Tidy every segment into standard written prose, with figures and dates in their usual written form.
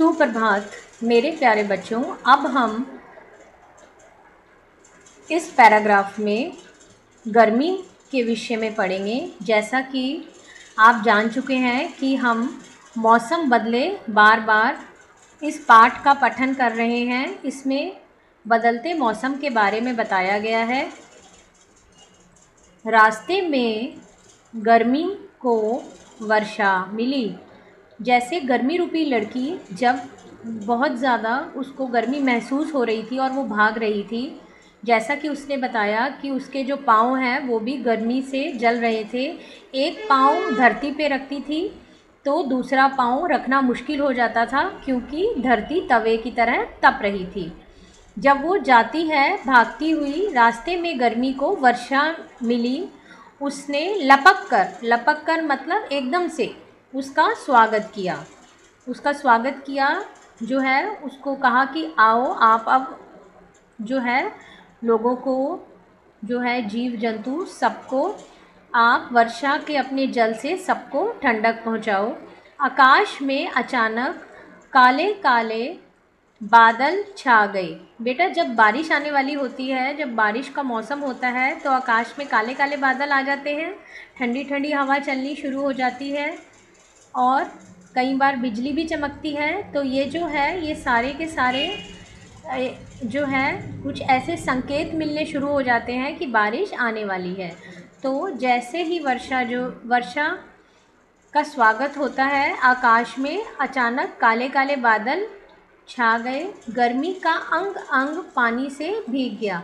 सुप्रभात मेरे प्यारे बच्चों। अब हम इस पैराग्राफ में गर्मी के विषय में पढ़ेंगे। जैसा कि आप जान चुके हैं कि हम मौसम बदले बार बार इस पाठ का पठन कर रहे हैं। इसमें बदलते मौसम के बारे में बताया गया है। रास्ते में गर्मी को वर्षा मिली। जैसे गर्मी रूपी लड़की जब बहुत ज़्यादा उसको गर्मी महसूस हो रही थी और वो भाग रही थी, जैसा कि उसने बताया कि उसके जो पाँव हैं वो भी गर्मी से जल रहे थे। एक पाँव धरती पे रखती थी तो दूसरा पाँव रखना मुश्किल हो जाता था, क्योंकि धरती तवे की तरह तप रही थी। जब वो जाती है भागती हुई, रास्ते में गर्मी को वर्षा मिली। उसने लपक कर मतलब एकदम से उसका स्वागत किया। जो है उसको कहा कि आओ आप अब जो है लोगों को, जो है जीव जंतु सबको, आप वर्षा के अपने जल से सबको ठंडक पहुंचाओ। आकाश में अचानक काले काले बादल छा गए। बेटा, जब बारिश आने वाली होती है, जब बारिश का मौसम होता है तो आकाश में काले काले बादल आ जाते हैं, ठंडी ठंडी हवा चलनी शुरू हो जाती है और कई बार बिजली भी चमकती है। तो ये जो है, ये सारे के सारे जो है कुछ ऐसे संकेत मिलने शुरू हो जाते हैं कि बारिश आने वाली है। तो जैसे ही वर्षा का स्वागत होता है, आकाश में अचानक काले काले बादल छा गए। गर्मी का अंग अंग पानी से भीग गया।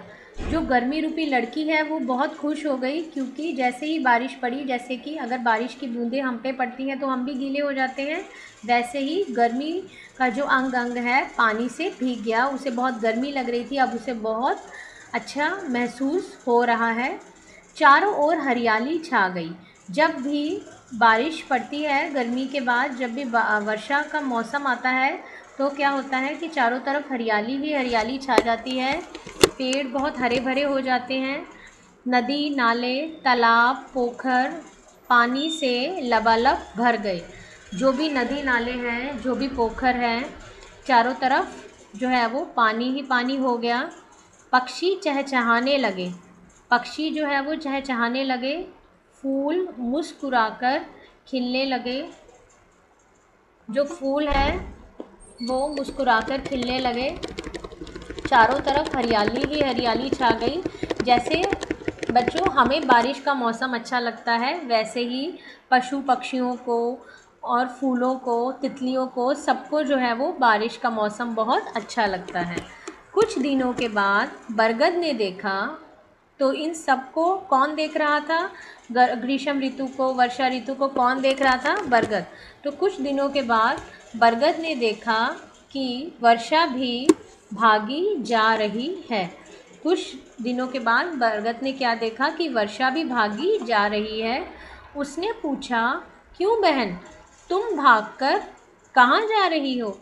जो गर्मी रूपी लड़की है वो बहुत खुश हो गई, क्योंकि जैसे ही बारिश पड़ी, जैसे कि अगर बारिश की बूंदें हम पे पड़ती हैं तो हम भी गीले हो जाते हैं, वैसे ही गर्मी का जो अंग अंग है पानी से भीग गया। उसे बहुत गर्मी लग रही थी, अब उसे बहुत अच्छा महसूस हो रहा है। चारों ओर हरियाली छा गई। जब भी बारिश पड़ती है गर्मी के बाद, जब भी वर्षा का मौसम आता है तो क्या होता है कि चारों तरफ हरियाली ही हरियाली छा जाती है। पेड़ बहुत हरे भरे हो जाते हैं। नदी नाले तालाब पोखर पानी से लबालब भर गए। जो भी नदी नाले हैं, जो भी पोखर हैं, चारों तरफ जो है वो पानी ही पानी हो गया। पक्षी चहचहाने लगे। पक्षी जो है वो चहचहाने लगे। फूल मुस्कुराकर खिलने लगे। जो फूल है वो मुस्कुराकर खिलने लगे। चारों तरफ हरियाली ही हरियाली छा गई। जैसे बच्चों हमें बारिश का मौसम अच्छा लगता है, वैसे ही पशु पक्षियों को और फूलों को, तितलियों को, सबको जो है वो बारिश का मौसम बहुत अच्छा लगता है। कुछ दिनों के बाद बरगद ने देखा, तो इन सबको कौन देख रहा था? ग्रीष्म ऋतु को, वर्षा ऋतु को कौन देख रहा था? बरगद। तो कुछ दिनों के बाद बरगद ने देखा कि वर्षा भी भागी जा रही है। कुछ दिनों के बाद बरगद ने क्या देखा कि वर्षा भी भागी जा रही है। उसने पूछा, क्यों बहन, तुम भागकर कहाँ जा रही हो?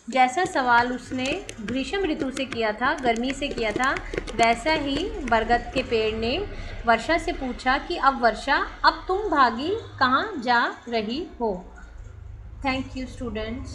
जैसा सवाल उसने ग्रीष्म ऋतु से किया था, गर्मी से किया था, वैसा ही बरगद के पेड़ ने वर्षा से पूछा कि अब वर्षा, अब तुम भागी कहाँ जा रही हो? Thank you students.